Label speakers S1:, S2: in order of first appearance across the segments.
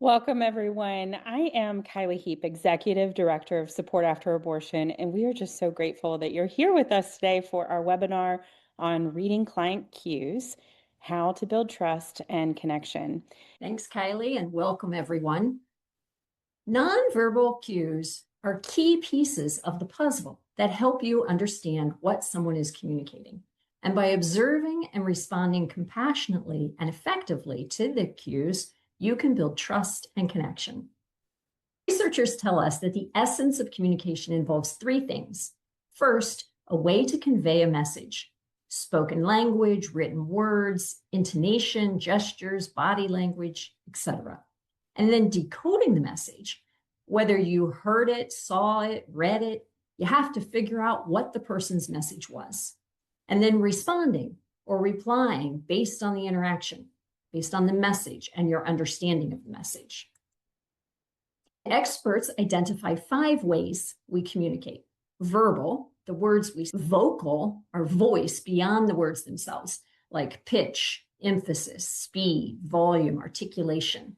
S1: Welcome, everyone. I am Kylie Heap, Executive Director of Support After Abortion, and we are just so grateful that you're here with us today for our webinar on reading client cues, how to build trust and connection.
S2: Thanks, Kylie, and welcome, everyone. Nonverbal cues are key pieces of the puzzle that help you understand what someone is communicating. And by observing and responding compassionately and effectively to the cues, you can build trust and connection. Researchers tell us that the essence of communication involves three things. First, a way to convey a message: spoken language, written words, intonation, gestures, body language, etc. And then decoding the message. Whether you heard it, saw it, read it, you have to figure out what the person's message was. And then responding or replying based on the interaction, based on the message and your understanding of the message. Experts identify 5 ways we communicate: verbal, the words we say; vocal, our voice beyond the words themselves, like pitch, emphasis, speed, volume, articulation;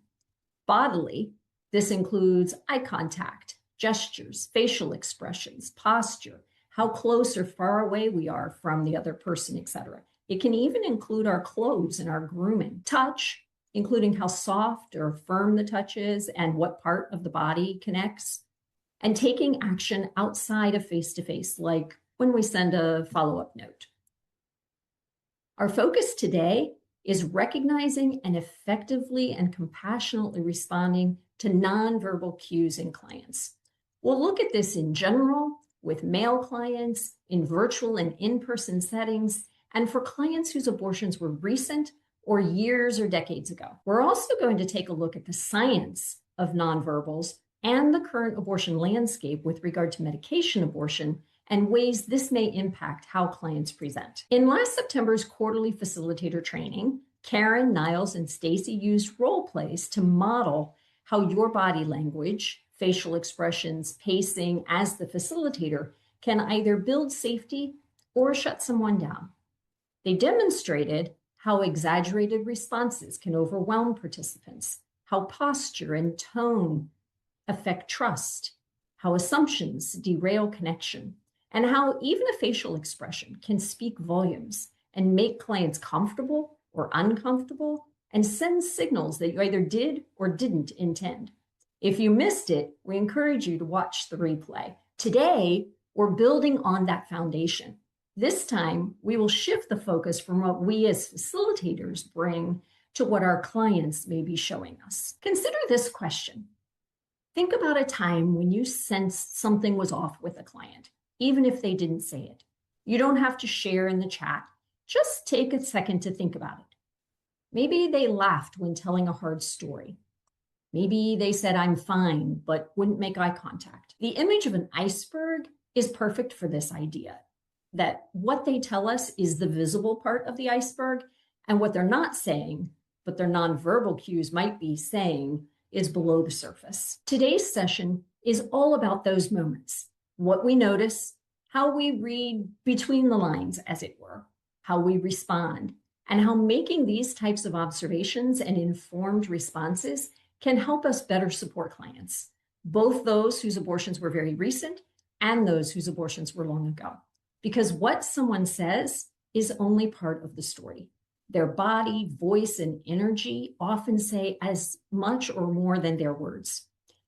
S2: bodily, this includes eye contact, gestures, facial expressions, posture, how close or far away we are from the other person, etc. It can even include our clothes and our grooming. Touch, including how soft or firm the touch is and what part of the body connects. And taking action outside of face-to-face, like when we send a follow-up note. Our focus today is recognizing and effectively and compassionately responding to nonverbal cues in clients. We'll look at this in general with male clients, in virtual and in-person settings, and for clients whose abortions were recent or years or decades ago. We're also going to take a look at the science of nonverbals and the current abortion landscape with regard to medication abortion and ways this may impact how clients present. In last September's quarterly facilitator training, Karen, Niles, and Stacy used role plays to model how your body language, facial expressions, pacing as the facilitator can either build safety or shut someone down. They demonstrated how exaggerated responses can overwhelm participants, how posture and tone affect trust, how assumptions derail connection, and how even a facial expression can speak volumes and make clients comfortable or uncomfortable and send signals that you either did or didn't intend. If you missed it, we encourage you to watch the replay. Today, we're building on that foundation. This time, we will shift the focus from what we as facilitators bring to what our clients may be showing us. Consider this question. Think about a time when you sensed something was off with a client, even if they didn't say it. You don't have to share in the chat. Just take a second to think about it. Maybe they laughed when telling a hard story. Maybe they said, "I'm fine," but wouldn't make eye contact. The image of an iceberg is perfect for this idea, that what they tell us is the visible part of the iceberg, and what they're not saying, but their nonverbal cues might be saying, is below the surface. Today's session is all about those moments, what we notice, how we read between the lines, as it were, how we respond, and how making these types of observations and informed responses can help us better support clients, both those whose abortions were very recent and those whose abortions were long ago. Because what someone says is only part of the story. Their body, voice, and energy often say as much or more than their words.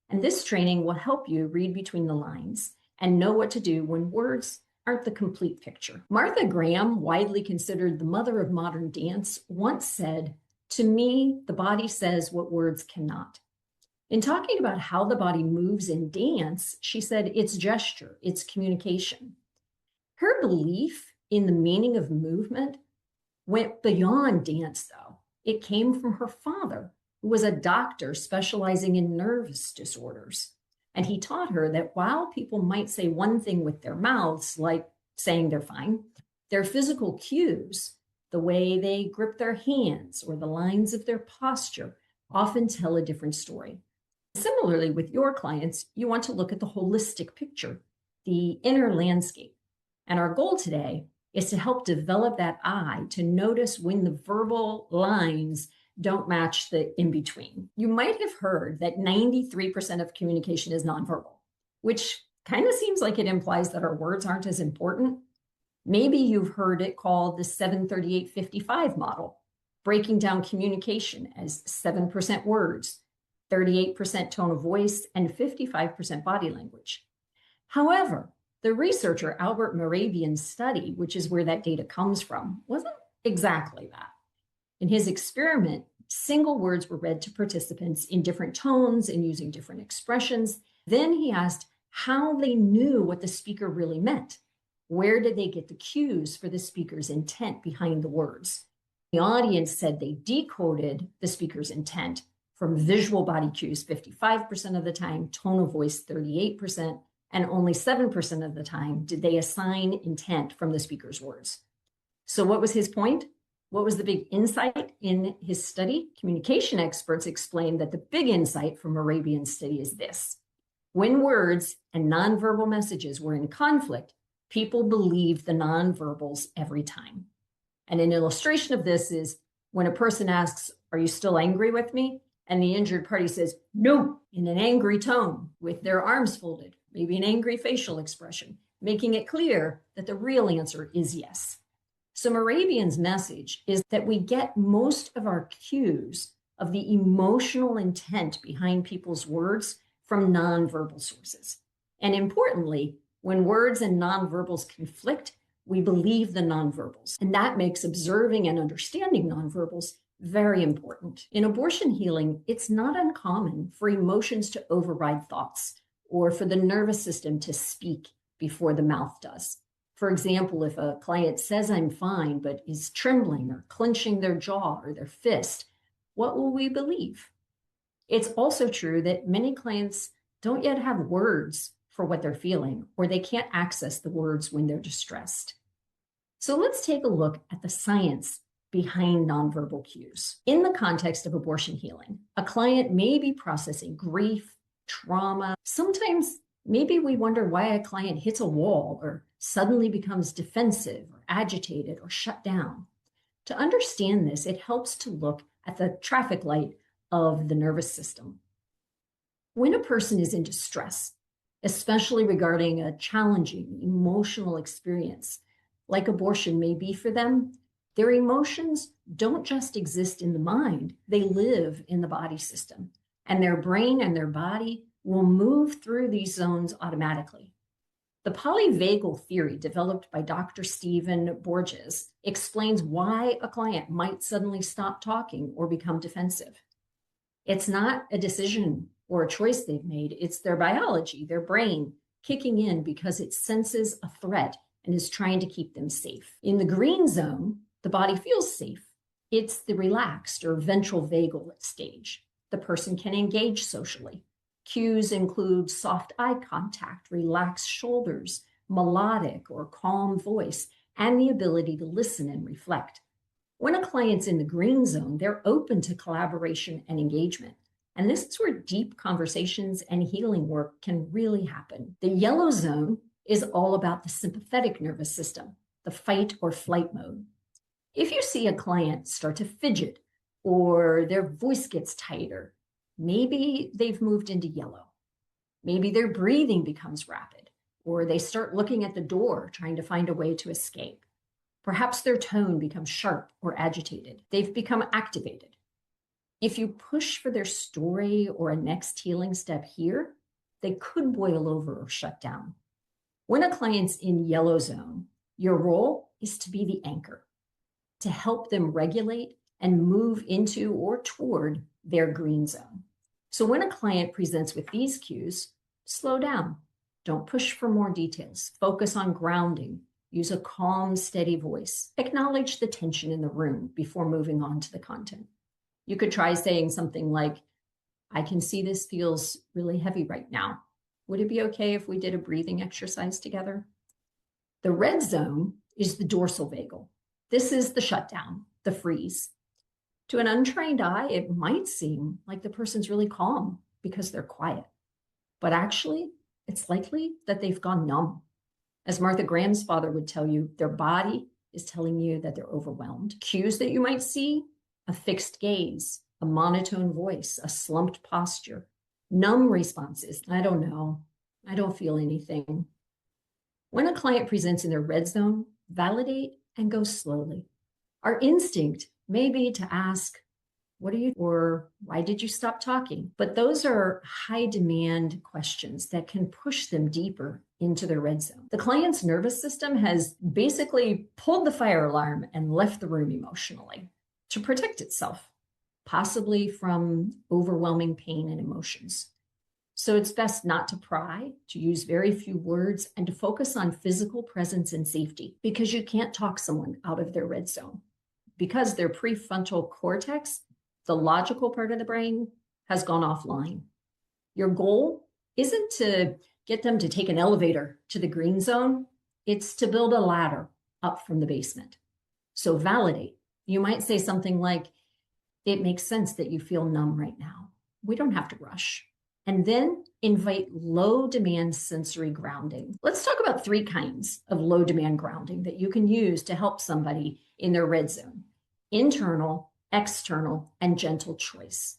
S2: And this training will help you read between the lines and know what to do when words aren't the complete picture. Martha Graham, widely considered the mother of modern dance, once said, "To me, the body says what words cannot." In talking about how the body moves in dance, she said it's gesture, it's communication. Her belief in the meaning of movement went beyond dance, though. It came from her father, who was a doctor specializing in nervous disorders. And he taught her that while people might say one thing with their mouths, like saying they're fine, their physical cues, the way they grip their hands or the lines of their posture, often tell a different story. Similarly, with your clients, you want to look at the holistic picture, the inner landscape. And our goal today is to help develop that eye to notice when the verbal lines don't match the in between. You might have heard that 93% of communication is nonverbal, which kind of seems like it implies that our words aren't as important. Maybe you've heard it called the 738-55 model, breaking down communication as 7% words, 38% tone of voice, and 55% body language. However, the researcher Albert Mehrabian's study, which is where that data comes from, wasn't exactly that. In his experiment, single words were read to participants in different tones and using different expressions. Then he asked how they knew what the speaker really meant. Where did they get the cues for the speaker's intent behind the words? The audience said they decoded the speaker's intent from visual body cues 55% of the time, tone of voice 38%, and only 7% of the time did they assign intent from the speaker's words. So what was his point? What was the big insight in his study? Communication experts explained that the big insight from Mehrabian's study is this. When words and nonverbal messages were in conflict, people believed the nonverbals every time. And an illustration of this is when a person asks, "Are you still angry with me?" and the injured party says, "No," in an angry tone with their arms folded, maybe an angry facial expression, making it clear that the real answer is yes. So Mehrabian's message is that we get most of our cues of the emotional intent behind people's words from nonverbal sources. And importantly, when words and nonverbals conflict, we believe the nonverbals. And that makes observing and understanding nonverbals very important. In abortion healing, it's not uncommon for emotions to override thoughts or for the nervous system to speak before the mouth does. For example, if a client says "I'm fine," but is trembling or clenching their jaw or their fist, what will we believe? It's also true that many clients don't yet have words for what they're feeling, or they can't access the words when they're distressed. So let's take a look at the science behind nonverbal cues. In the context of abortion healing, a client may be processing grief, trauma. Sometimes maybe we wonder why a client hits a wall or suddenly becomes defensive or agitated or shut down. To understand this, it helps to look at the traffic light of the nervous system. When a person is in distress, especially regarding a challenging emotional experience, like abortion may be for them, their emotions don't just exist in the mind, they live in the body system. And their brain and their body will move through these zones automatically. The polyvagal theory developed by Dr. Stephen Borges explains why a client might suddenly stop talking or become defensive. It's not a decision or a choice they've made. It's their biology, their brain, kicking in because it senses a threat and is trying to keep them safe. In the green zone, the body feels safe. It's the relaxed or ventral vagal stage. The person can engage socially. Cues include soft eye contact, relaxed shoulders, melodic or calm voice, and the ability to listen and reflect. When a client's in the green zone, they're open to collaboration and engagement. And this is where deep conversations and healing work can really happen. The yellow zone is all about the sympathetic nervous system, the fight or flight mode. If you see a client start to fidget or their voice gets tighter, maybe they've moved into yellow. Maybe their breathing becomes rapid, or they start looking at the door, trying to find a way to escape. Perhaps their tone becomes sharp or agitated. They've become activated. If you push for their story or a next healing step here, they could boil over or shut down. When a client's in yellow zone, your role is to be the anchor, to help them regulate and move into or toward their green zone. So when a client presents with these cues, slow down. Don't push for more details. Focus on grounding. Use a calm, steady voice. Acknowledge the tension in the room before moving on to the content. You could try saying something like, "I can see this feels really heavy right now. Would it be okay if we did a breathing exercise together?" The red zone is the dorsal vagal. This is the shutdown, the freeze. To an untrained eye, it might seem like the person's really calm because they're quiet. But actually, it's likely that they've gone numb. As Martha Graham's father would tell you, their body is telling you that they're overwhelmed. Cues that you might see a fixed gaze, a monotone voice, a slumped posture. Numb responses, I don't know, I don't feel anything. When a client presents in their red zone, validate and go slowly. Our instinct may be to ask, what are you, or why did you stop talking? But those are high demand questions that can push them deeper into their red zone. The client's nervous system has basically pulled the fire alarm and left the room emotionally to protect itself, possibly from overwhelming pain and emotions. So it's best not to pry, to use very few words, and to focus on physical presence and safety, because you can't talk someone out of their red zone. Because their prefrontal cortex, the logical part of the brain, has gone offline. Your goal isn't to get them to take an elevator to the green zone. It's to build a ladder up from the basement. So validate. You might say something like, it makes sense that you feel numb right now. We don't have to rush. And then invite low demand sensory grounding. Let's talk about 3 kinds of low demand grounding that you can use to help somebody in their red zone: internal, external, and gentle choice.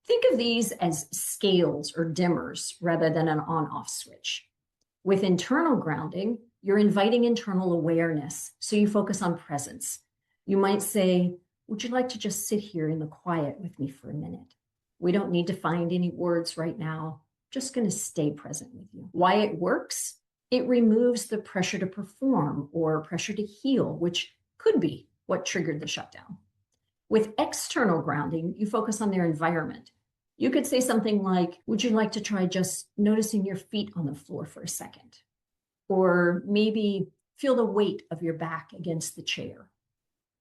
S2: Think of these as scales or dimmers rather than an on-off switch. With internal grounding, you're inviting internal awareness, so you focus on presence. You might say, would you like to just sit here in the quiet with me for a minute? We don't need to find any words right now. Just going to stay present with you. Why it works? It removes the pressure to perform or pressure to heal, which could be what triggered the shutdown. With external grounding, you focus on their environment. You could say something like, would you like to try just noticing your feet on the floor for a second? Or maybe feel the weight of your back against the chair.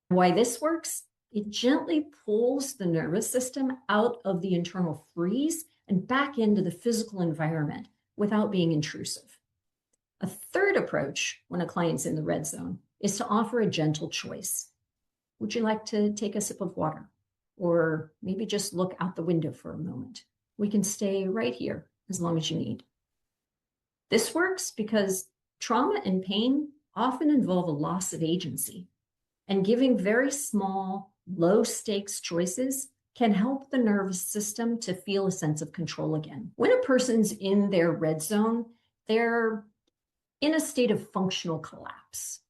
S2: Why this works? It gently pulls the nervous system out of the internal freeze and back into the physical environment without being intrusive. A third approach when a client's in the red zone is to offer a gentle choice. Would you like to take a sip of water? Or maybe just look out the window for a moment. We can stay right here as long as you need. This works because trauma and pain often involve a loss of agency, and giving very small, low-stakes choices can help the nervous system to feel a sense of control again. When a person's in their red zone, they're in a state of functional collapse.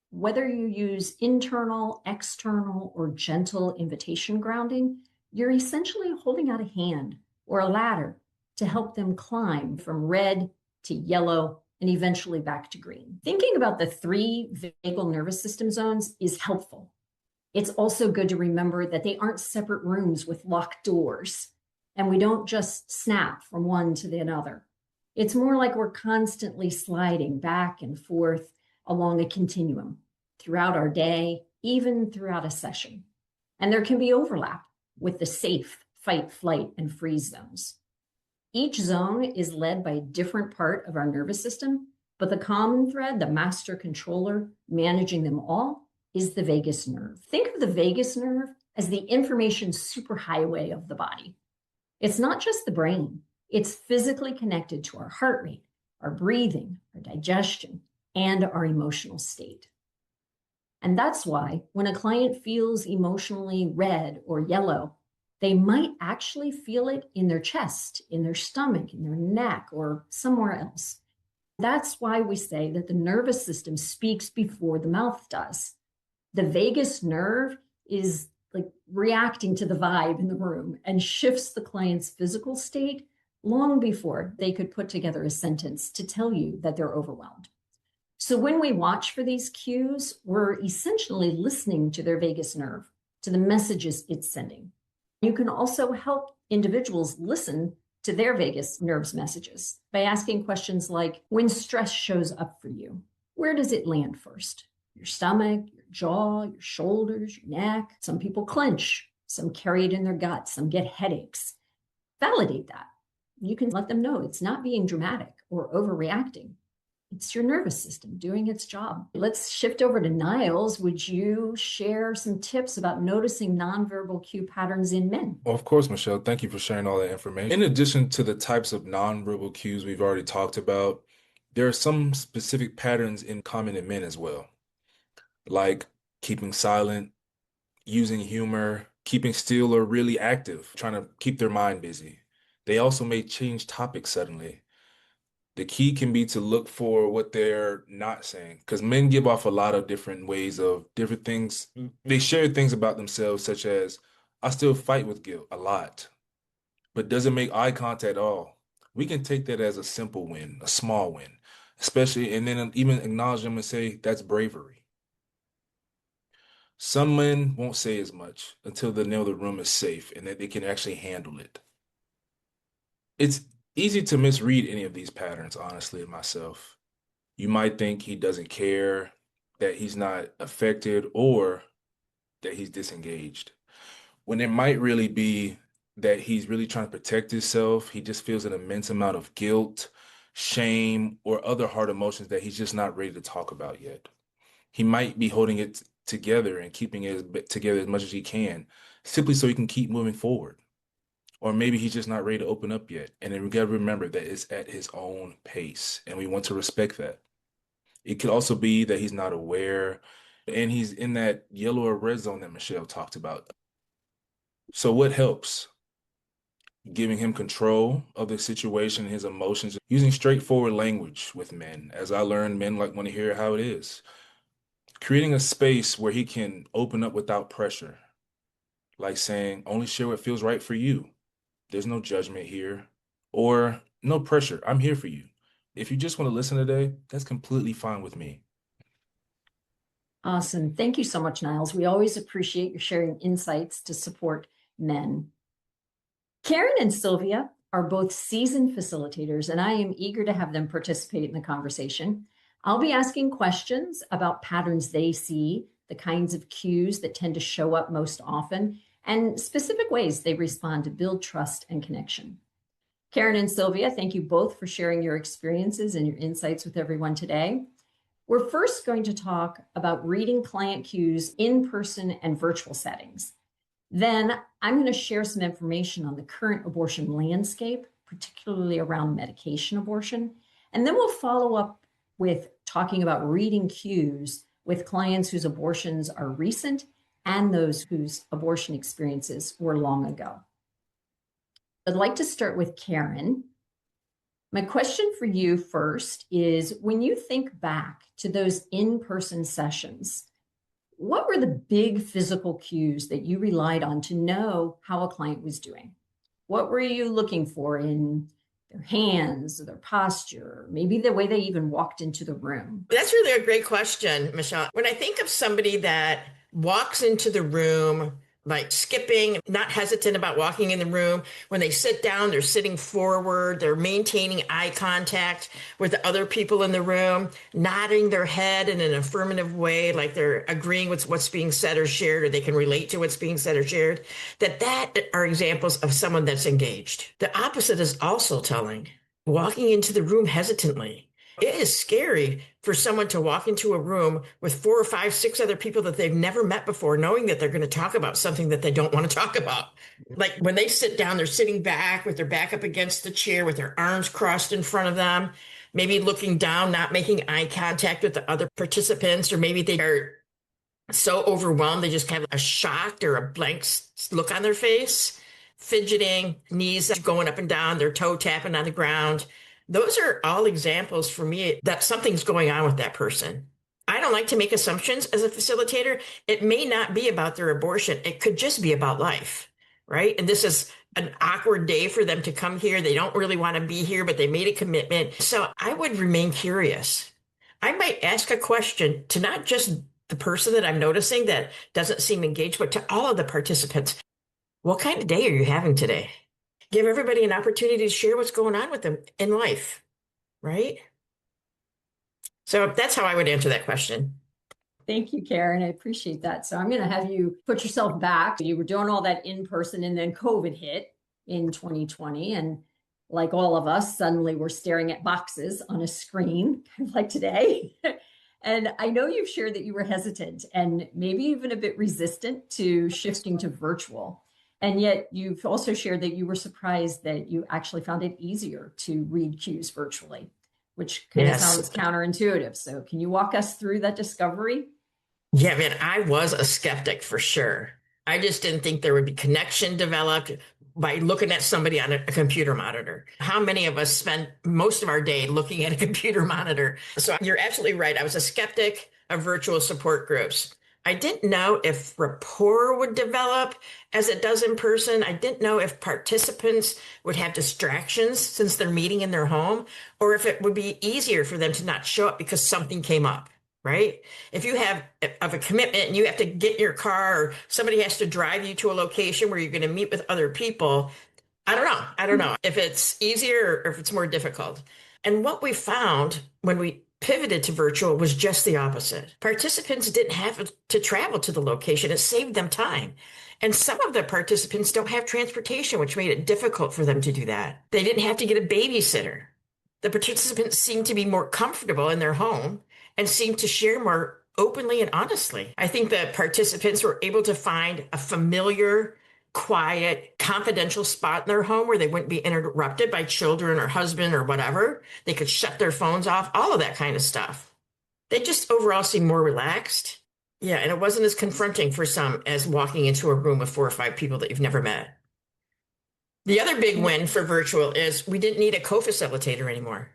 S2: Whether you use internal, external, or gentle invitation grounding, you're essentially holding out a hand or a ladder to help them climb from red to yellow and eventually back to green. Thinking about the 3 vagal nervous system zones is helpful. It's also good to remember that they aren't separate rooms with locked doors, and we don't just snap from one to the other. It's more like we're constantly sliding back and forth along a continuum throughout our day, even throughout a session. And there can be overlap with the safe fight, flight, and freeze zones. Each zone is led by a different part of our nervous system, but the common thread, the master controller managing them all, is the vagus nerve. Think of the vagus nerve as the information superhighway of the body. It's not just the brain. It's physically connected to our heart rate, our breathing, our digestion, and our emotional state. And that's why when a client feels emotionally red or yellow, they might actually feel it in their chest, in their stomach, in their neck, or somewhere else. That's why we say that the nervous system speaks before the mouth does. The vagus nerve is like reacting to the vibe in the room and shifts the client's physical state long before they could put together a sentence to tell you that they're overwhelmed. So when we watch for these cues, we're essentially listening to their vagus nerve, to the messages it's sending. You can also help individuals listen to their vagus nerve's messages by asking questions like, when stress shows up for you, where does it land first? Your stomach, your jaw, your shoulders, your neck. Some people clench, some carry it in their guts, some get headaches. Validate that. You can let them know it's not being dramatic or overreacting. It's your nervous system doing its job. Let's shift over to Niles. Would you share some tips about noticing nonverbal cue patterns in men?
S3: Well, of course, Michelle. Thank you for sharing all that information. In addition to the types of nonverbal cues we've already talked about, there are some specific patterns in common in men as well, like keeping silent, using humor, keeping still or really active, trying to keep their mind busy. They also may change topics suddenly. The key can be to look for what they're not saying, because men give off a lot of different ways of different things. They share things about themselves, such as, I still fight with guilt a lot, but doesn't make eye contact at all. We can take that as a simple win, a small win, especially, and then even acknowledge them and say, that's bravery. Some men won't say as much until they know the room is safe and that they can actually handle it. It's easy to misread any of these patterns, honestly, myself. You might think he doesn't care, that he's not affected, or that he's disengaged, when it might really be that he's really trying to protect himself. He just feels an immense amount of guilt, shame, or other hard emotions that he's just not ready to talk about yet. He might be holding it together and keeping it together as much as he can, simply so he can keep moving forward. Or maybe he's just not ready to open up yet. And then we got to remember that it's at his own pace, and we want to respect that. It could also be that he's not aware and he's in that yellow or red zone that Michelle talked about. So what helps? Giving him control of the situation, his emotions, using straightforward language with men. As I learned, men like want to hear how it is. Creating a space where he can open up without pressure, like saying, only share what feels right for you. There's no judgment here, or no pressure. I'm here for you. If you just want to listen today, that's completely fine with me.
S2: Awesome. Thank you so much, Niles. We always appreciate your sharing insights to support men. Karen and Sylvia are both seasoned facilitators, and I am eager to have them participate in the conversation. I'll be asking questions about patterns they see, the kinds of cues that tend to show up most often, and specific ways they respond to build trust and connection. Karen and Sylvia, thank you both for sharing your experiences and your insights with everyone today. We're first going to talk about reading client cues in person and virtual settings. Then I'm going to share some information on the current abortion landscape, particularly around medication abortion. And then we'll follow up with talking about reading cues with clients whose abortions are recent and those whose abortion experiences were long ago. I'd like to start with Karen. My question for you first is, when you think back to those in-person sessions, what were the big physical cues that you relied on to know how a client was doing? What were you looking for in their hands, their posture, maybe the way they even walked into the room?
S4: That's really a great question, Michelle. When I think of somebody that walks into the room, like skipping, not hesitant about walking in the room. When they sit down, they're sitting forward, they're maintaining eye contact with the other people in the room, nodding their head in an affirmative way, like they're agreeing with what's being said or shared, or they can relate to what's being said or shared, that are examples of someone that's engaged. The opposite is also telling. Walking into the room hesitantly. It is scary for someone to walk into a room with 4 or 5, 6 other people that they've never met before, knowing that they're going to talk about something that they don't want to talk about. Like when they sit down, they're sitting back with their back up against the chair with their arms crossed in front of them, maybe looking down, not making eye contact with the other participants, or maybe they are so overwhelmed they just have a shocked or a blank look on their face, fidgeting, knees going up and down, their toe tapping on the ground. Those are all examples for me that something's going on with that person. I don't like to make assumptions as a facilitator. It may not be about their abortion. It could just be about life, right? And this is an awkward day for them to come here. They don't really want to be here, but they made a commitment. So I would remain curious. I might ask a question to not just the person that I'm noticing that doesn't seem engaged, but to all of the participants. What kind of day are you having today? Give everybody an opportunity to share what's going on with them in life, right? So that's how I would answer that question.
S2: Thank you, Karen. I appreciate that. So I'm going to have you put yourself back. You were doing all that in person, and then COVID hit in 2020. And like all of us, suddenly we're staring at boxes on a screen, kind of like today. And I know you've shared that you were hesitant and maybe even a bit resistant to shifting to virtual. And yet you've also shared that you were surprised that you actually found it easier to read cues virtually, which kind of sounds counterintuitive. So can you walk us through that discovery?
S4: Yeah, man, I was a skeptic for sure. I just didn't think there would be connection developed by looking at somebody on a computer monitor. How many of us spend most of our day looking at a computer monitor? So you're absolutely right. I was a skeptic of virtual support groups. I didn't know if rapport would develop as it does in person. I didn't know if participants would have distractions since they're meeting in their home, or if it would be easier for them to not show up because something came up. Right? If you have of a commitment and you have to get in your car or somebody has to drive you to a location where you're going to meet with other people, I don't know. I don't know if it's easier or if it's more difficult. And what we found when we pivoted to virtual was just the opposite. Participants didn't have to travel to the location. It saved them time. And some of the participants don't have transportation, which made it difficult for them to do that. They didn't have to get a babysitter. The participants seemed to be more comfortable in their home and seemed to share more openly and honestly. I think the participants were able to find a familiar, quiet, confidential spot in their home where they wouldn't be interrupted by children or husband or whatever. They could shut their phones off, all of that kind of stuff. They just overall seemed more relaxed. Yeah, and it wasn't as confronting for some as walking into a room with 4 or 5 people that you've never met. The other big win for virtual is we didn't need a co-facilitator anymore.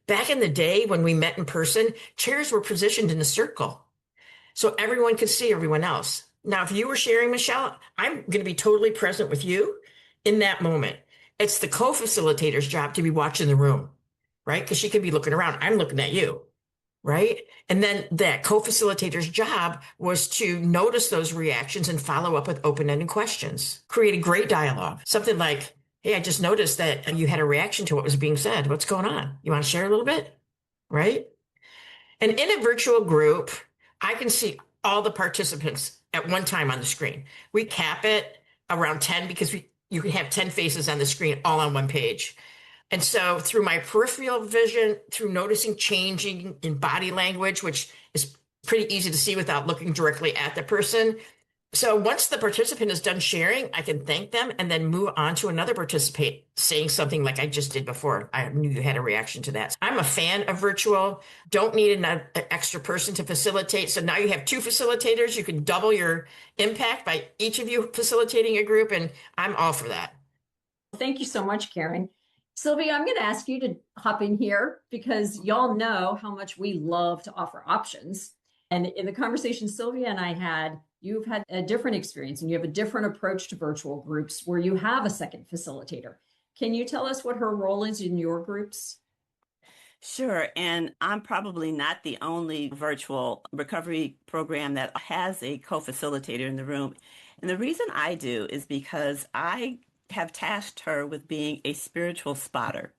S4: Back in the day when we met in person, chairs were positioned in a circle so everyone could see everyone else. Now, if you were sharing, Michelle, I'm going to be totally present with you in that moment. It's the co-facilitator's job to be watching the room, right? Because she could be looking around. I'm looking at you, right? And then that co-facilitator's job was to notice those reactions and follow up with open-ended questions, create a great dialogue. Something like, hey, I just noticed that you had a reaction to what was being said. What's going on? You want to share a little bit? Right? And in a virtual group, I can see all the participants at one time on the screen. We cap it around 10 because you can have 10 faces on the screen all on one page. And so through my peripheral vision, through noticing changing in body language, which is pretty easy to see without looking directly at the person. So once the participant is done sharing, I can thank them and then move on to another participant saying something like I just did before. I knew you had a reaction to that. I'm a fan of virtual. Don't need an extra person to facilitate. So now you have 2 facilitators. You can double your impact by each of you facilitating a group. And I'm all for that.
S2: Thank you so much, Karen. Sylvia, I'm going to ask you to hop in here because y'all know how much we love to offer options. And in the conversation Sylvia and I had, you've had a different experience and you have a different approach to virtual groups where you have a second facilitator. Can you tell us what her role is in your groups?
S5: Sure. And I'm probably not the only virtual recovery program that has a co-facilitator in the room. And the reason I do is because I have tasked her with being a spiritual spotter.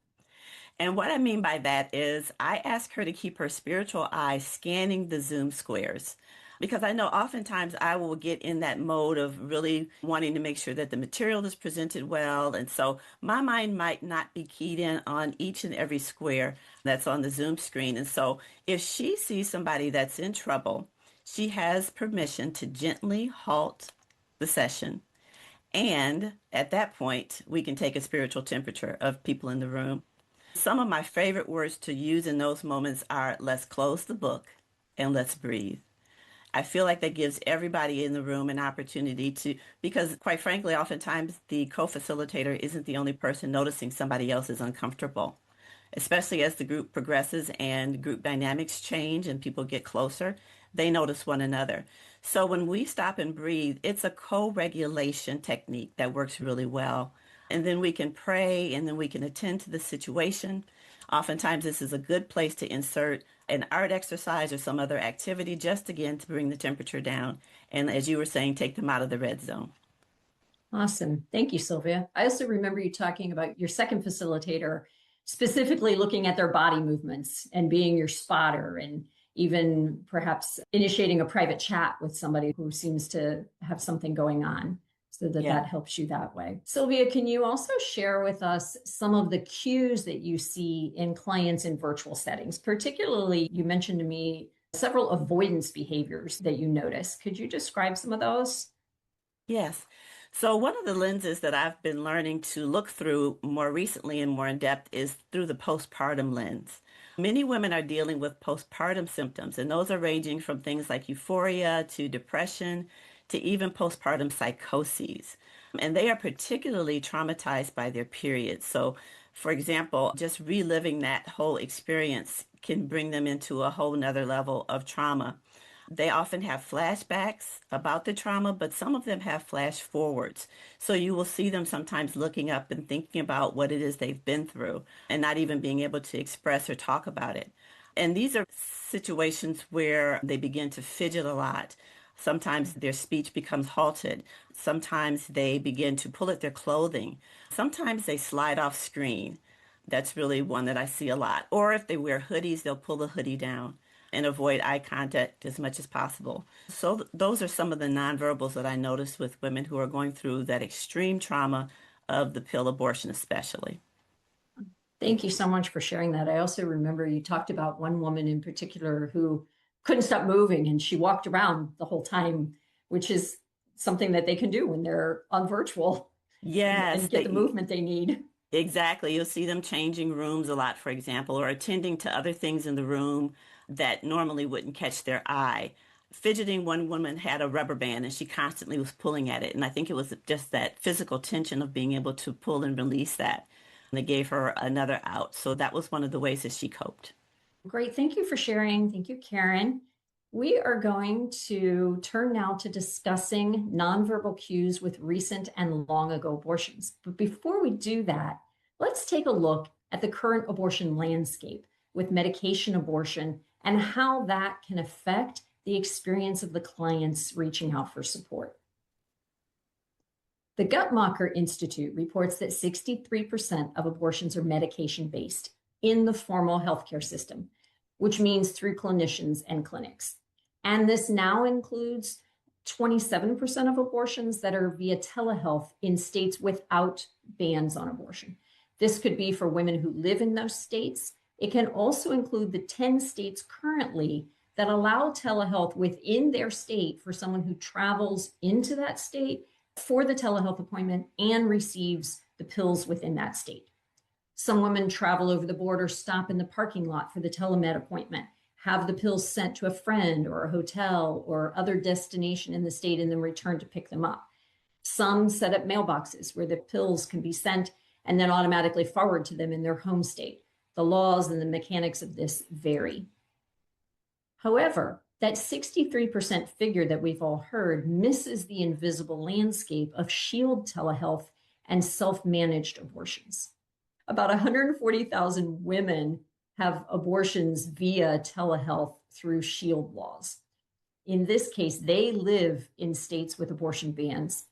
S5: And what I mean by that is I ask her to keep her spiritual eye scanning the Zoom squares. Because I know oftentimes I will get in that mode of really wanting to make sure that the material is presented well. And so my mind might not be keyed in on each and every square that's on the Zoom screen. And so if she sees somebody that's in trouble, she has permission to gently halt the session. And at that point, we can take a spiritual temperature of people in the room. Some of my favorite words to use in those moments are let's close the book and let's breathe. I feel like that gives everybody in the room an opportunity to, because quite frankly, oftentimes the co-facilitator isn't the only person noticing somebody else is uncomfortable, especially as the group progresses and group dynamics change and people get closer, they notice one another. So when we stop and breathe, it's a co-regulation technique that works really well. And then we can pray and then we can attend to the situation. Oftentimes this is a good place to insert an art exercise or some other activity just again to bring the temperature down. And as you were saying, take them out of the red zone.
S2: Awesome. Thank you, Sylvia. I also remember you talking about your second facilitator, specifically looking at their body movements and being your spotter and even perhaps initiating a private chat with somebody who seems to have something going on. So that helps you that way. Sylvia, can you also share with us some of the cues that you see in clients in virtual settings? Particularly, you mentioned to me several avoidance behaviors that you notice. Could you describe some of those?
S5: Yes. So one of the lenses that I've been learning to look through more recently and more in depth is through the postpartum lens. Many women are dealing with postpartum symptoms, and those are ranging from things like euphoria to depression to even postpartum psychoses. And they are particularly traumatized by their periods. So, for example, just reliving that whole experience can bring them into a whole nother level of trauma. They often have flashbacks about the trauma, but some of them have flash forwards. So you will see them sometimes looking up and thinking about what it is they've been through and not even being able to express or talk about it. And these are situations where they begin to fidget a lot. Sometimes their speech becomes halted. Sometimes they begin to pull at their clothing. Sometimes they slide off screen. That's really one that I see a lot. Or if they wear hoodies, they'll pull the hoodie down and avoid eye contact as much as possible. So those are some of the nonverbals that I notice with women who are going through that extreme trauma of the pill abortion especially.
S2: Thank you so much for sharing that. I also remember you talked about one woman in particular who couldn't stop moving and she walked around the whole time, which is something that they can do when they're on virtual
S5: Yes,
S2: and get the movement they need.
S5: Exactly. You'll see them changing rooms a lot, for example, or attending to other things in the room that normally wouldn't catch their eye. Fidgeting, one woman had a rubber band and she constantly was pulling at it. And I think it was just that physical tension of being able to pull and release that. And they gave her another out. So that was one of the ways that she coped.
S2: Great. Thank you for sharing. Thank you, Karen. We are going to turn now to discussing nonverbal cues with recent and long ago abortions. But before we do that, let's take a look at the current abortion landscape with medication abortion and how that can affect the experience of the clients reaching out for support. The Guttmacher Institute reports that 63% of abortions are medication-based in the formal healthcare system, which means through clinicians and clinics. And this now includes 27% of abortions that are via telehealth in states without bans on abortion. This could be for women who live in those states. It can also include the 10 states currently that allow telehealth within their state for someone who travels into that state for the telehealth appointment and receives the pills within that state. Some women travel over the border, stop in the parking lot for the telemed appointment, have the pills sent to a friend or a hotel or other destination in the state, and then return to pick them up. Some set up mailboxes where the pills can be sent and then automatically forward to them in their home state. The laws and the mechanics of this vary. However, that 63% figure that we've all heard misses the invisible landscape of shield telehealth and self-managed abortions. About 140,000 women have abortions via telehealth through shield laws. In this case, they live in states with abortion bans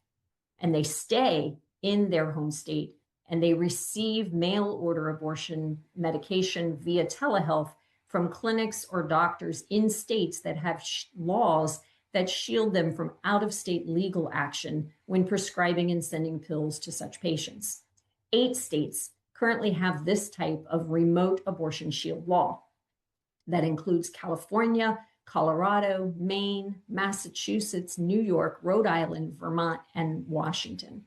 S2: and they stay in their home state and they receive mail order abortion medication via telehealth from clinics or doctors in states that have laws that shield them from out-of-state legal action when prescribing and sending pills to such patients. 8 states currently have this type of remote abortion shield law. That includes California, Colorado, Maine, Massachusetts, New York, Rhode Island, Vermont, and Washington.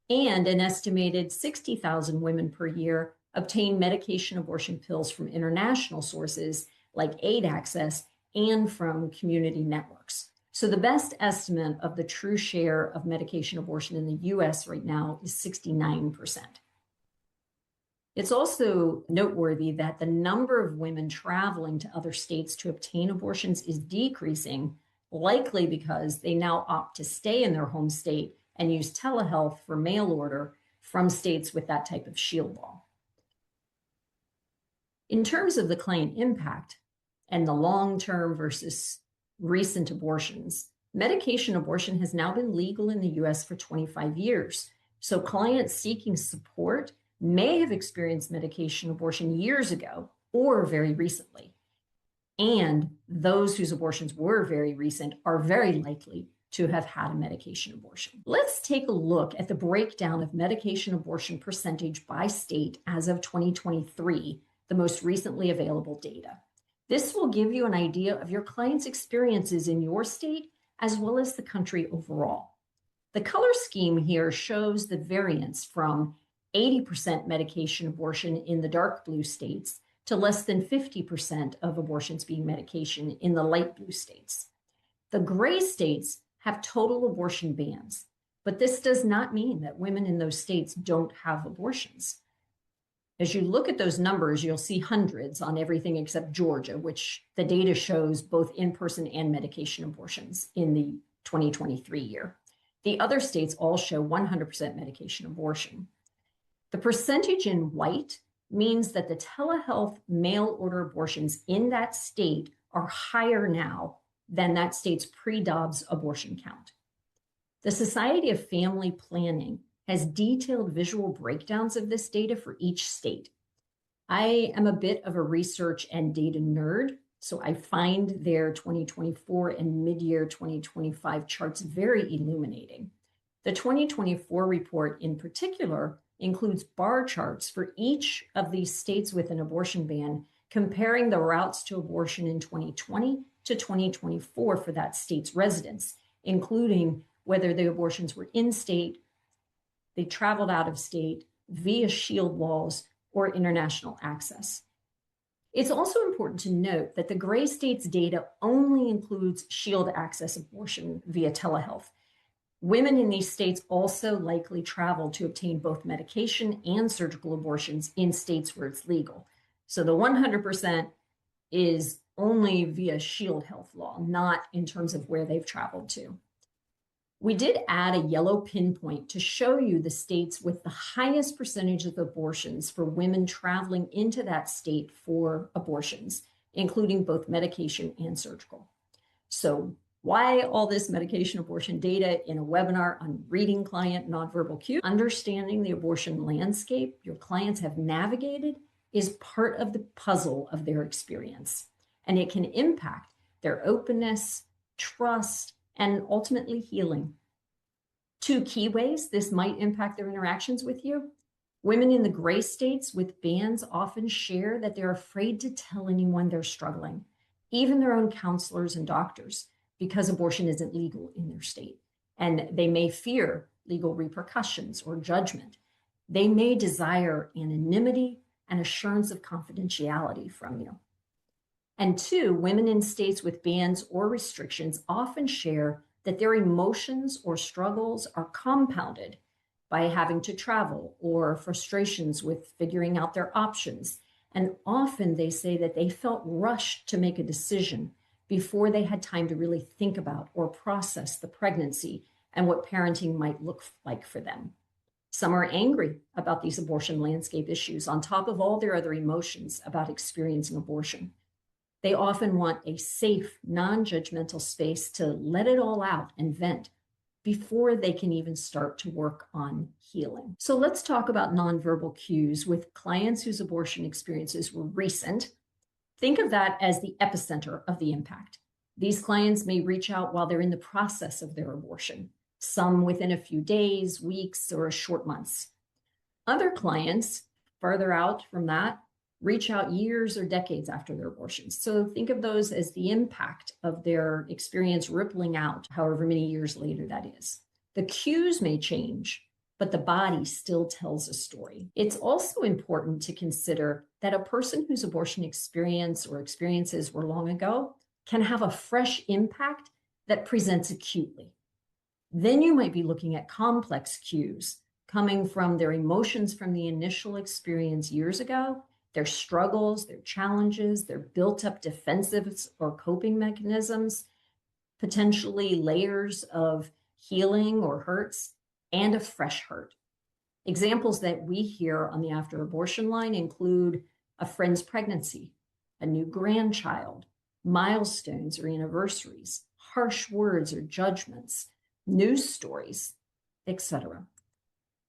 S2: And an estimated 60,000 women per year obtain medication abortion pills from international sources like Aid Access and from community networks. So the best estimate of the true share of medication abortion in the US right now is 69%. It's also noteworthy that the number of women traveling to other states to obtain abortions is decreasing, likely because they now opt to stay in their home state and use telehealth for mail order from states with that type of shield law. In terms of the client impact and the long-term versus recent abortions, medication abortion has now been legal in the US for 25 years. So clients seeking support may have experienced medication abortion years ago or very recently. And those whose abortions were very recent are very likely to have had a medication abortion. Let's take a look at the breakdown of medication abortion percentage by state as of 2023, the most recently available data. This will give you an idea of your client's experiences in your state as well as the country overall. The color scheme here shows the variance from 80% medication abortion in the dark blue states to less than 50% of abortions being medication in the light blue states. The gray states have total abortion bans. But this does not mean that women in those states don't have abortions. As you look at those numbers, you'll see hundreds on everything except Georgia, which the data shows both in-person and medication abortions in the 2023 year. The other states all show 100% medication abortion. The percentage in white means that the telehealth mail order abortions in that state are higher now than that state's pre-Dobbs abortion count. The Society of Family Planning has detailed visual breakdowns of this data for each state. I am a bit of a research and data nerd, so I find their 2024 and mid-year 2025 charts very illuminating. The 2024 report in particular includes bar charts for each of these states with an abortion ban, comparing the routes to abortion in 2020 to 2024 for that state's residents, including whether the abortions were in-state, they traveled out of state, via shield walls, or international access. It's also important to note that the gray states data only includes shield access abortion via telehealth. Women in these states also likely travel to obtain both medication and surgical abortions in states where it's legal. So the 100% is only via shield health law, not in terms of where they've traveled to. We did add a yellow pinpoint to show you the states with the highest percentage of abortions for women traveling into that state for abortions, including both medication and surgical. So why all this medication abortion data in a webinar on reading client nonverbal cues? Understanding the abortion landscape your clients have navigated is part of the puzzle of their experience, and it can impact their openness, trust, and ultimately healing. Two key ways this might impact their interactions with you. Women in the gray states with bans often share that they're afraid to tell anyone they're struggling, even their own counselors and doctors, because abortion isn't legal in their state. And they may fear legal repercussions or judgment. They may desire anonymity and assurance of confidentiality from you. And two, women in states with bans or restrictions often share that their emotions or struggles are compounded by having to travel or frustrations with figuring out their options. And often they say that they felt rushed to make a decision before they had time to really think about or process the pregnancy and what parenting might look like for them. Some are angry about these abortion landscape issues on top of all their other emotions about experiencing abortion. They often want a safe, non-judgmental space to let it all out and vent before they can even start to work on healing. So let's talk about nonverbal cues with clients whose abortion experiences were recent. Think of that as the epicenter of the impact. These clients may reach out while they're in the process of their abortion, some within a few days, weeks, or short months. Other clients, further out from that, reach out years or decades after their abortions. So think of those as the impact of their experience rippling out, however many years later that is. The cues may change, but the body still tells a story. It's also important to consider that a person whose abortion experience or experiences were long ago can have a fresh impact that presents acutely. Then you might be looking at complex cues coming from their emotions from the initial experience years ago, their struggles, their challenges, their built-up defensives or coping mechanisms, potentially layers of healing or hurts, and a fresh hurt. Examples that we hear on the after abortion line include a friend's pregnancy, a new grandchild, milestones or anniversaries, harsh words or judgments, news stories, etc.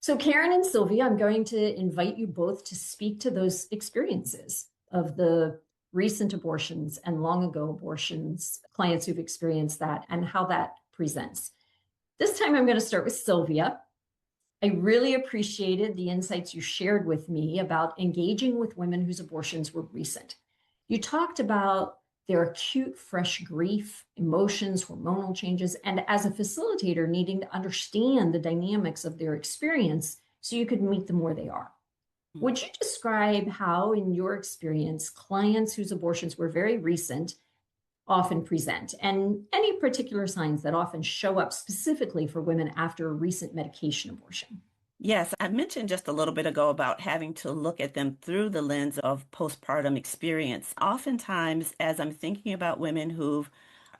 S2: So Karen and Sylvia, I'm going to invite you both to speak to those experiences of the recent abortions and long ago abortions, clients who've experienced that and how that presents. This time I'm going to start with Sylvia. I really appreciated the insights you shared with me about engaging with women whose abortions were recent. You talked about their acute, fresh grief, emotions, hormonal changes, and as a facilitator, needing to understand the dynamics of their experience so you could meet them where they are. Would you describe how, in your experience, clients whose abortions were very recent often present, and any particular signs that often show up specifically for women after a recent medication abortion.
S5: Yes, I mentioned just a little bit ago about having to look at them through the lens of postpartum experience. Oftentimes, as I'm thinking about women who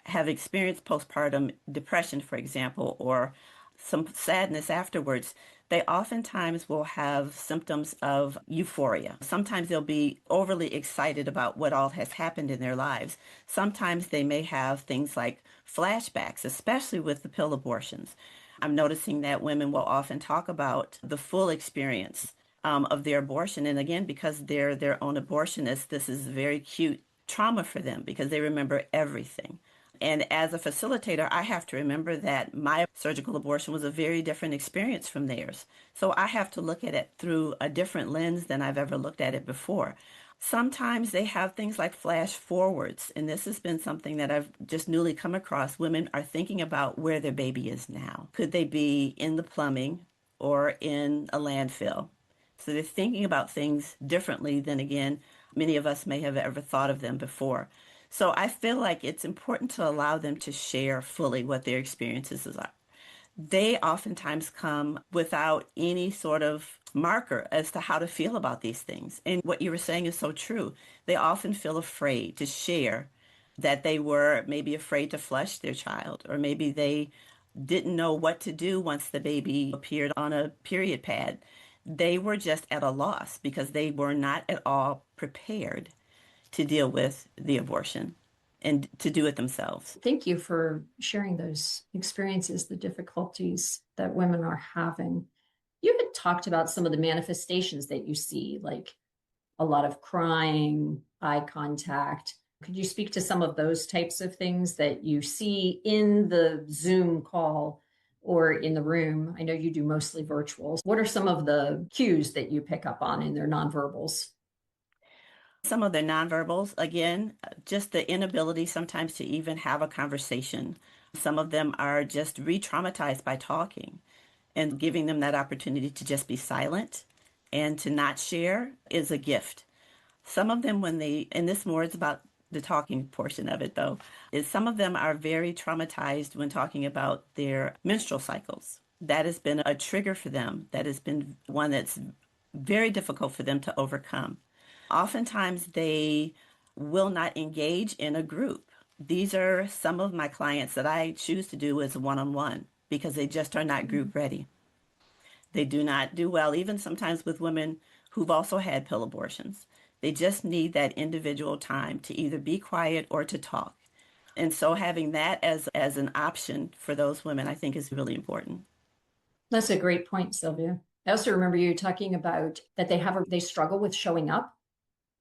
S5: have experienced postpartum depression, for example, or some sadness afterwards, they oftentimes will have symptoms of euphoria. Sometimes they'll be overly excited about what all has happened in their lives. Sometimes they may have things like flashbacks, especially with the pill abortions. I'm noticing that women will often talk about the full experience of their abortion. And again, because they're their own abortionists, this is very acute trauma for them because they remember everything. And as a facilitator, I have to remember that my surgical abortion was a very different experience from theirs. So I have to look at it through a different lens than I've ever looked at it before. Sometimes they have things like flash forwards, and this has been something that I've just newly come across. Women are thinking about where their baby is now. Could they be in the plumbing or in a landfill? So they're thinking about things differently than, again, many of us may have ever thought of them before. So I feel like it's important to allow them to share fully what their experiences are. They oftentimes come without any sort of marker as to how to feel about these things. And what you were saying is so true. They often feel afraid to share that they were maybe afraid to flush their child, or maybe they didn't know what to do once the baby appeared on a period pad. They were just at a loss because they were not at all prepared to deal with the abortion and to do it themselves.
S2: Thank you for sharing those experiences, the difficulties that women are having. You had talked about some of the manifestations that you see, like a lot of crying, eye contact. Could you speak to some of those types of things that you see in the Zoom call or in the room? I know you do mostly virtual. What are some of the cues that you pick up on in their nonverbals?
S5: Some of the nonverbals, again, just the inability sometimes to even have a conversation. Some of them are just re-traumatized by talking, and giving them that opportunity to just be silent and to not share is a gift. Some of them, when they, and this more is about the talking portion of it though, is some of them are very traumatized when talking about their menstrual cycles. That has been a trigger for them. That has been one that's very difficult for them to overcome. Oftentimes they will not engage in a group. These are some of my clients that I choose to do as one-on-one because they just are not group ready. They do not do well, even sometimes with women who've also had pill abortions. They just need that individual time to either be quiet or to talk. And so having that as an option for those women, I think is really important.
S2: That's a great point, Sylvia. I also remember you talking about that they struggle with showing up.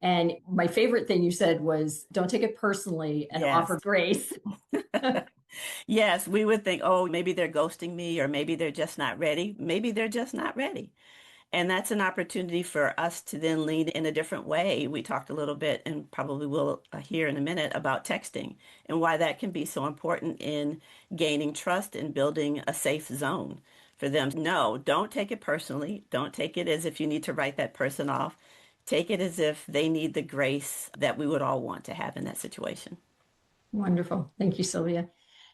S2: And my favorite thing you said was, don't take it personally and
S5: Yes.
S2: offer grace.
S5: Yes, we would think, oh, maybe they're ghosting me, or maybe they're just not ready. Maybe they're just not ready. And that's an opportunity for us to then lead in a different way. We talked a little bit, and probably will hear in a minute, about texting and why that can be so important in gaining trust and building a safe zone for them. No, don't take it personally. Don't take it as if you need to write that person off. Take it as if they need the grace that we would all want to have in that situation.
S2: Wonderful. Thank you, Sylvia.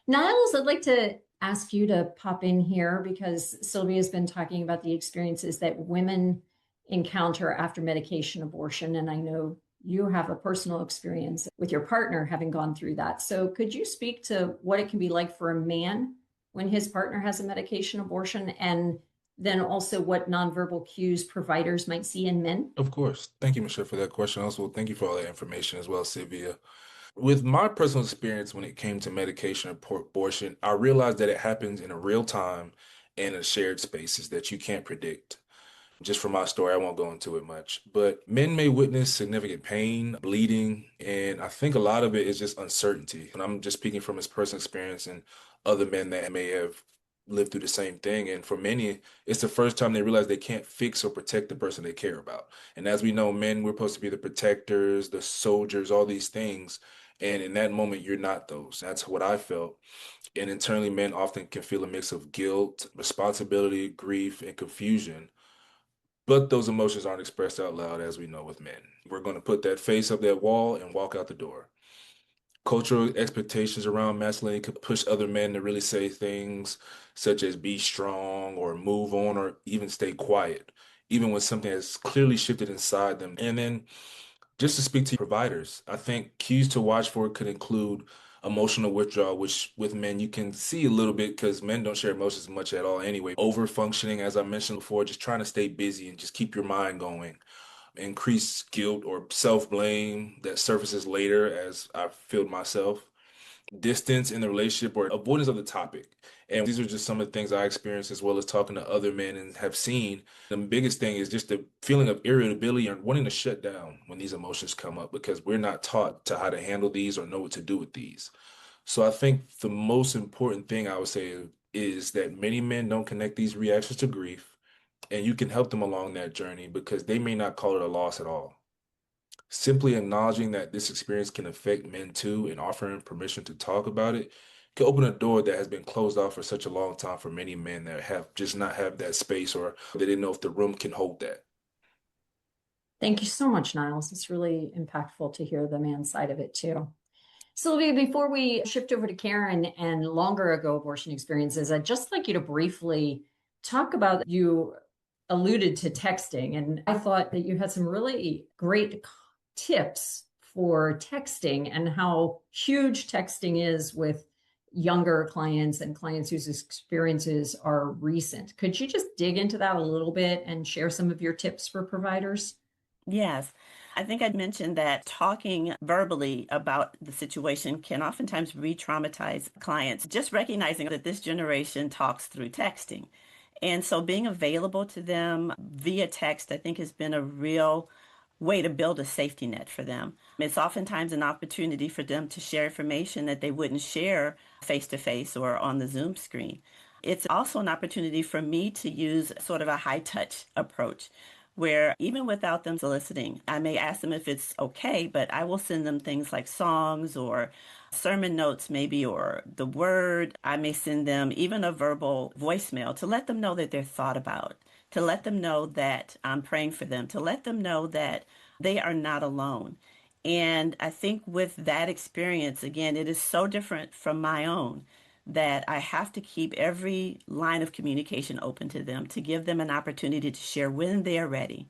S2: Niles, I'd like to ask you to pop in here because Sylvia's been talking about the experiences that women encounter after medication abortion. And I know you have a personal experience with your partner having gone through that. So could you speak to what it can be like for a man when his partner has a medication abortion, and then also what nonverbal cues providers might see in men?
S3: Of course. Thank you, Michelle, for that question. Also, thank you for all that information as well, Sylvia. With my personal experience when it came to medication abortion, I realized that it happens in a real time and in shared spaces that you can't predict. Just from my story, I won't go into it much, but men may witness significant pain, bleeding, and I think a lot of it is just uncertainty. And I'm just speaking from his personal experience and other men that may have lived through the same thing. And for many, it's the first time they realize they can't fix or protect the person they care about. And as we know, men, we're supposed to be the protectors, the soldiers, all these things. And in that moment, you're not those. That's what I felt. And internally, men often can feel a mix of guilt, responsibility, grief, and confusion. But those emotions aren't expressed out loud, as we know with men. We're going to put that face up that wall and walk out the door. Cultural expectations around masculinity could push other men to really say things such as be strong or move on or even stay quiet, even when something has clearly shifted inside them. And then just to speak to providers, I think cues to watch for could include emotional withdrawal, which with men you can see a little bit because men don't share emotions much at all anyway. Over functioning, as I mentioned before, just trying to stay busy and just keep your mind going. Increased guilt or self-blame that surfaces later as I feel myself. Distance in the relationship or avoidance of the topic. And these are just some of the things I experienced as well as talking to other men and have seen. The biggest thing is just the feeling of irritability and wanting to shut down when these emotions come up because we're not taught to how to handle these or know what to do with these. So I think the most important thing I would say is that many men don't connect these reactions to grief, and you can help them along that journey because they may not call it a loss at all. Simply acknowledging that this experience can affect men too and offering permission to talk about it can open a door that has been closed off for such a long time for many men that have just not have that space or they didn't know if the room can hold that.
S2: Thank you so much, Niles. It's really impactful to hear the man's side of it too. Sylvia, before we shift over to Karen and longer ago abortion experiences, I'd just like you to briefly talk about, you alluded to texting, and I thought that you had some really great tips for texting and how huge texting is with younger clients and clients whose experiences are recent. Could you just dig into that a little bit and share some of your tips for providers?
S5: Yes. I think I'd mentioned that talking verbally about the situation can oftentimes re-traumatize clients. Just recognizing that this generation talks through texting. And so being available to them via text, I think, has been a real way to build a safety net for them. It's oftentimes an opportunity for them to share information that they wouldn't share face to face or on the Zoom screen. It's also an opportunity for me to use sort of a high touch approach where even without them soliciting, I may ask them if it's okay, but I will send them things like songs or sermon notes maybe, or the word. I may send them even a verbal voicemail to let them know that they're thought about, to let them know that I'm praying for them, to let them know that they are not alone. And I think with that experience, again, it is so different from my own that I have to keep every line of communication open to them to give them an opportunity to share when they are ready,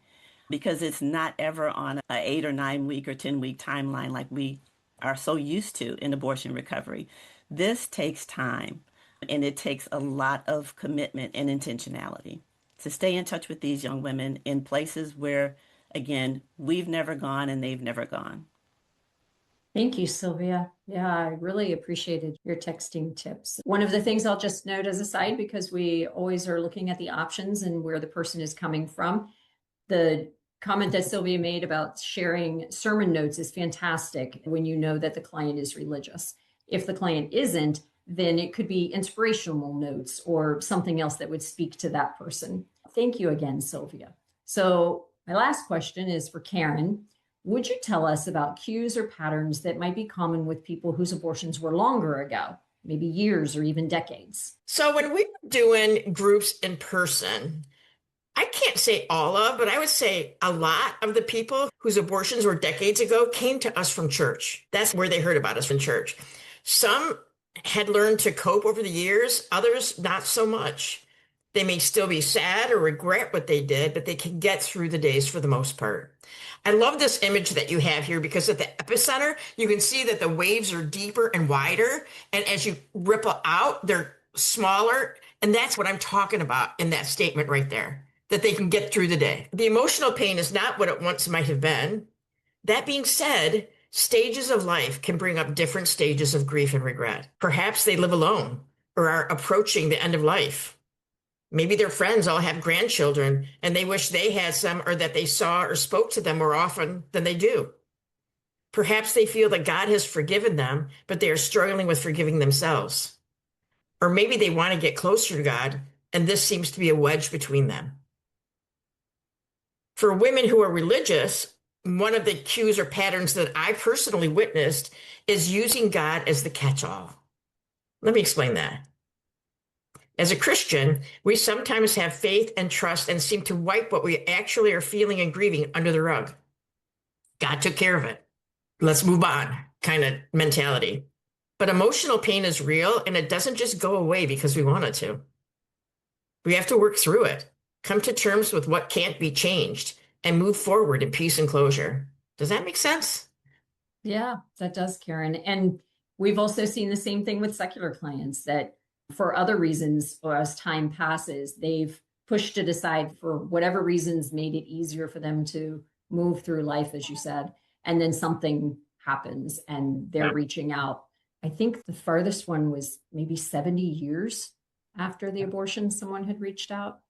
S5: because it's not ever on an 8 or 9 week or 10-week timeline like we are so used to in abortion recovery. This takes time, and it takes a lot of commitment and intentionality to stay in touch with these young women in places where, again, we've never gone and they've never gone.
S2: Thank you, Sylvia. Yeah, I really appreciated your texting tips. One of the things I'll just note as a side, because we always are looking at the options and where the person is coming from, the comment that Sylvia made about sharing sermon notes is fantastic when you know that the client is religious. If the client isn't, then it could be inspirational notes or something else that would speak to that person. Thank you again, Sylvia. So my last question is for Karen. Would you tell us about cues or patterns that might be common with people whose abortions were longer ago, maybe years or even decades?
S4: So when we were doing groups in person, I can't say all of, but I would say a lot of the people whose abortions were decades ago came to us from church. That's where they heard about us from church. Some had learned to cope over the years, others not so much. They may still be sad or regret what they did, but they can get through the days for the most part. I love this image that you have here because at the epicenter, you can see that the waves are deeper and wider. And as you ripple out, they're smaller. And that's what I'm talking about in that statement right there, that they can get through the day. The emotional pain is not what it once might have been. That being said, stages of life can bring up different stages of grief and regret. Perhaps they live alone or are approaching the end of life. Maybe their friends all have grandchildren and they wish they had some, or that they saw or spoke to them more often than they do. Perhaps they feel that God has forgiven them, but they are struggling with forgiving themselves. Or maybe they want to get closer to God, and this seems to be a wedge between them. For women who are religious, one of the cues or patterns that I personally witnessed is using God as the catch-all. Let me explain that. As a Christian, we sometimes have faith and trust and seem to wipe what we actually are feeling and grieving under the rug. God took care of it. Let's move on. kind of mentality. But emotional pain is real, and it doesn't just go away because we want it to. We have to work through it, come to terms with what can't be changed, and move forward in peace and closure. Does that make sense?
S2: Yeah, that does, Karen. And we've also seen the same thing with secular clients that for other reasons, or as time passes, they've pushed it aside for whatever reasons, made it easier for them to move through life, as you said. And then something happens and they're reaching out. I think the farthest one was maybe 70 years after the abortion, someone had reached out.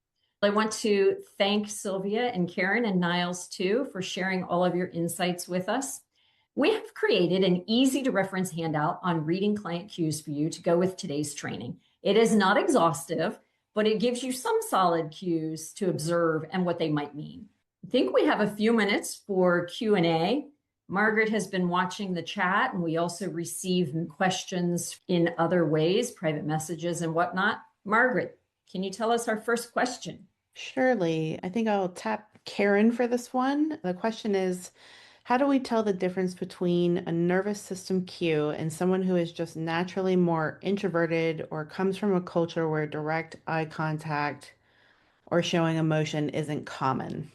S2: I want to thank Sylvia and Karen and Niles too for sharing all of your insights with us. We have created an easy to reference handout on reading client cues for you to go with today's training. It is not exhaustive, but it gives you some solid cues to observe and what they might mean. I think we have a few minutes for Q&A. Margaret has been watching the chat, and we also receive questions in other ways, private messages and whatnot. Margaret, can you tell us our first question?
S6: Surely. I think I'll tap Karen for this one. The question is, how do we tell the difference between a nervous system cue and someone who is just naturally more introverted or comes from a culture where direct eye contact or showing emotion isn't common?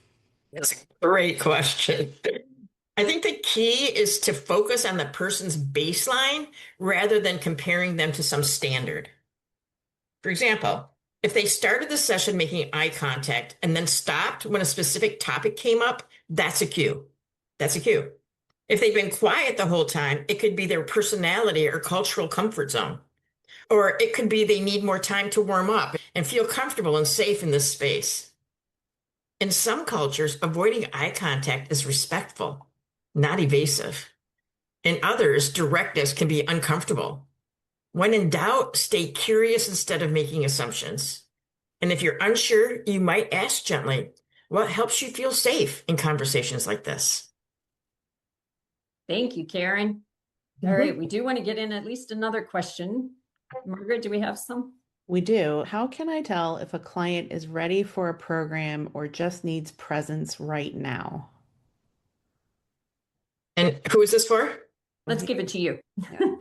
S4: That's a great question. I think the key is to focus on the person's baseline rather than comparing them to some standard. For example, if they started the session making eye contact and then stopped when a specific topic came up, that's a cue. That's a cue. If they've been quiet the whole time, it could be their personality or cultural comfort zone. Or it could be they need more time to warm up and feel comfortable and safe in this space. In some cultures, avoiding eye contact is respectful, not evasive. In others, directness can be uncomfortable. When in doubt, stay curious instead of making assumptions. And if you're unsure, you might ask gently, what helps you feel safe in conversations like this?
S2: Thank you, Karen. All right, we do want to get in at least another question. Margaret, do we have some?
S6: We do. How can I tell if a client is ready for a program or just needs presence right now?
S4: And who is this for?
S2: Let's give it to you.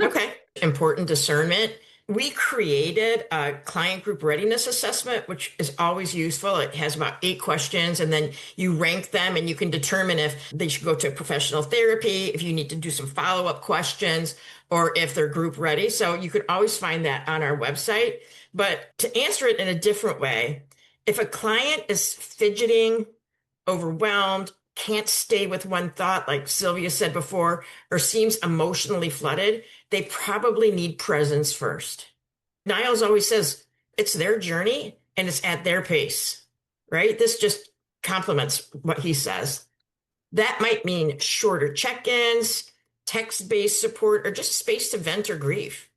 S4: Okay. Important discernment. We created a client group readiness assessment, which is always useful. It has about 8 questions, and then you rank them and you can determine if they should go to professional therapy, if you need to do some follow-up questions, or if they're group ready. So you could always find that on our website. But to answer it in a different way, if a client is fidgeting, overwhelmed, can't stay with one thought, like Sylvia said before, or seems emotionally flooded, they probably need presence first. Niles always says it's their journey and it's at their pace, right? This just complements what he says. That might mean shorter check-ins, text-based support, or just space to vent or grieve.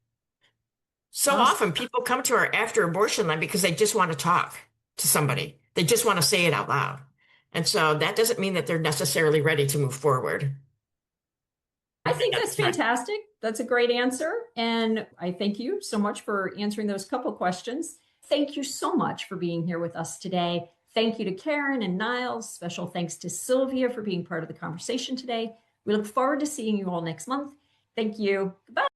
S4: So often people come to our after abortion line because they just want to talk to somebody. They just want to say it out loud. And so that doesn't mean that they're necessarily ready to move forward.
S2: I think that's fantastic. That's a great answer. And I thank you so much for answering those couple questions. Thank you so much for being here with us today. Thank you to Karen and Niles. Special thanks to Sylvia for being part of the conversation today. We look forward to seeing you all next month. Thank you. Goodbye.